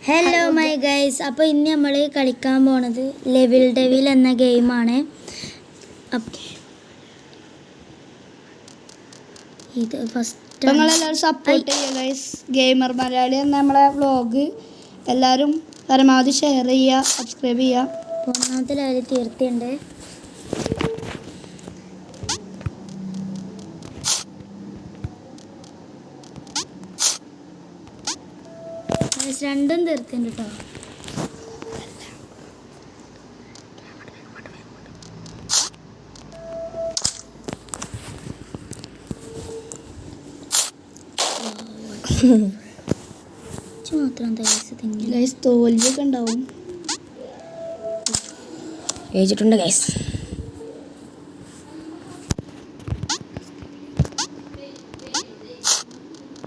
Hello my guys, അപ്പോൾ ഇന്ന് നമ്മൾ കളിക്കാൻ പോണത് ലെവൽ ഡെവിൽ എന്ന ഗെയിമാണ്. ഇത് ഫസ്റ്റ് നിങ്ങളെല്ലാവരും സപ്പോർട്ട് ചെയ്യുക ഗൈസ്. ഗെയിമർ മലയാളി എന്ന നമ്മളെ വ്ളോഗ് എല്ലാവരും പരമാവധി ഷെയർ ചെയ്യുക, സബ്സ്ക്രൈബ് ചെയ്യുക. ഒന്നാമത്തെ ലെവൽ തീർത്തിയുണ്ട്. രണ്ടും തീർത്തിട്ടുണ്ട് കേട്ടോ. മാത്രം ഗൈസ് തോൽവിയൊക്കെ ഉണ്ടാവും. കഴിച്ചിട്ടുണ്ട് ഗൈസ്.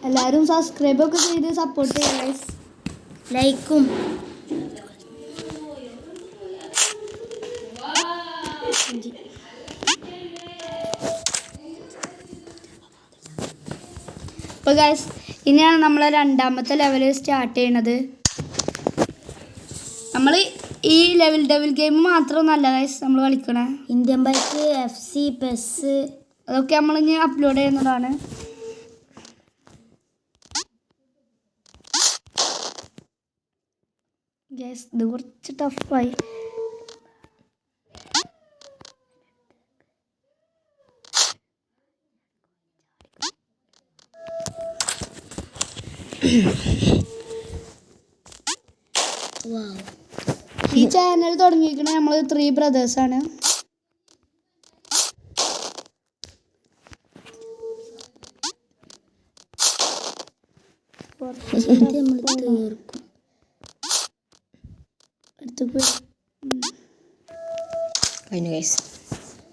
എല്ലാവരും സബ്സ്ക്രൈബ് ഒക്കെ ചെയ്ത് സപ്പോർട്ട് ചെയ്യുക ഗൈസ്. ലൈക്കും അപ്പോൾ ഗൈസ് ഇനിയാണ് നമ്മൾ രണ്ടാമത്തെ ലെവൽ സ്റ്റാർട്ട് ചെയ്യണത്. നമ്മൾ ഈ ലെവൽ ഡെവിൽ ഗെയിം മാത്രമൊന്നുമല്ല ഗൈസ് നമ്മൾ കളിക്കണേ. ഇന്ത്യൻ ബൈക്ക്, FC, പെസ് അതൊക്കെ നമ്മളിനി അപ്ലോഡ് ചെയ്യുന്നതാണ്. ഗൈസ് ഇത് കുറച്ച് ടഫായി. ഈ ചാനൽ തുടങ്ങിയിരിക്കണേ നമ്മൾ 3 ബ്രദേഴ്സാണ്.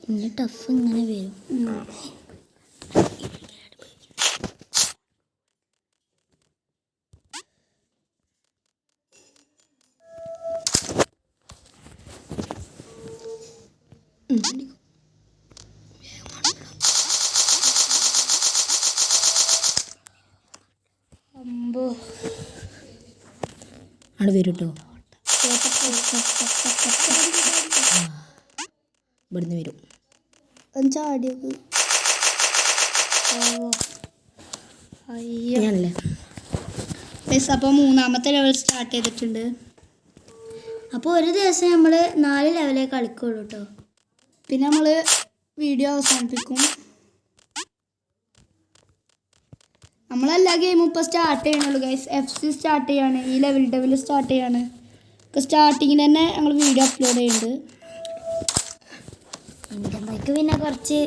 ഇനി ടഫ് ഇങ്ങനെ വരും. അവിടെ വരും കേട്ടോ. ഇവിടുന്ന് വരും. ചാടിയത് ഞാനല്ലേ. അപ്പോൾ മൂന്നാമത്തെ ലെവൽ സ്റ്റാർട്ട് ചെയ്തിട്ടുണ്ട്. അപ്പോൾ ഒരു ദിവസം നമ്മൾ 4 ലെവലേ കളിക്കുള്ളൂ കേട്ടോ. പിന്നെ നമ്മൾ വീഡിയോ അവസാനിപ്പിക്കും. നമ്മളെല്ലാ ഗെയിമും ഇപ്പോൾ സ്റ്റാർട്ട് ചെയ്യണുള്ളൂ ഗൈസ്. FC സ്റ്റാർട്ട് ചെയ്യാണ്, ഈ ലെവൽ ഡെവിൽ സ്റ്റാർട്ട് ചെയ്യാണ്. ഇപ്പോൾ സ്റ്റാർട്ടിങ്ങിൽ തന്നെ ഞങ്ങൾ വീഡിയോ അപ്ലോഡ് ചെയ്യുന്നുണ്ട്. ഇന്ത്യൻ ബൈക്ക് പിന്നെ കുറച്ച്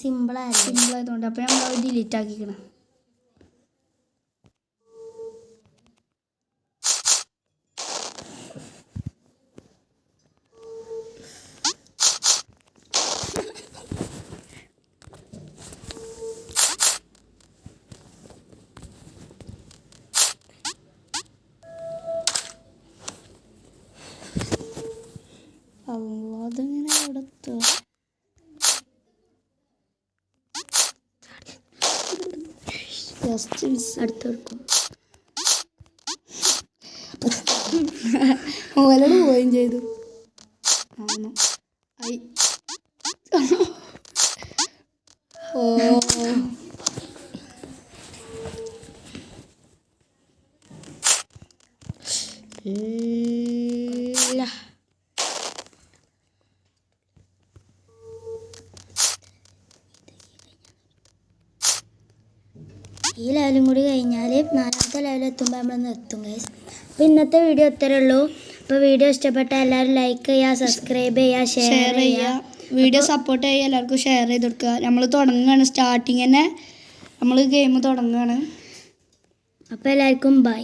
സിമ്പിളായതുകൊണ്ട് അപ്പോൾ നമ്മൾ ഡിലീറ്റ് ആക്കിക്കണം. അതെങ്ങനെ അവിടെ അടുത്തെടുക്കും. ഓലോട് പോവുകയും ചെയ്തു. ഓ ഈ ലെവലും കൂടി കഴിഞ്ഞാൽ 4ാമത്തെ ലെവലെത്തുമ്പോൾ നമ്മൾ നിർത്തും ഗൈസ്. അപ്പോൾ ഇന്നത്തെ വീഡിയോ ഇത്രയേ ഉള്ളൂ. അപ്പോൾ വീഡിയോ ഇഷ്ടപ്പെട്ടാൽ എല്ലാവരും ലൈക്ക് ചെയ്യുക, സബ്സ്ക്രൈബ് ചെയ്യുക, ഷെയർ ചെയ്യുക. വീഡിയോ സപ്പോർട്ട് ചെയ്യുക, എല്ലാവർക്കും ഷെയർ ചെയ്ത് കൊടുക്കുക. നമ്മൾ തുടങ്ങുകയാണ്, സ്റ്റാർട്ടിങ് തന്നെ നമ്മൾ ഗെയിം തുടങ്ങുകയാണ്. അപ്പോൾ എല്ലാവർക്കും ബൈ.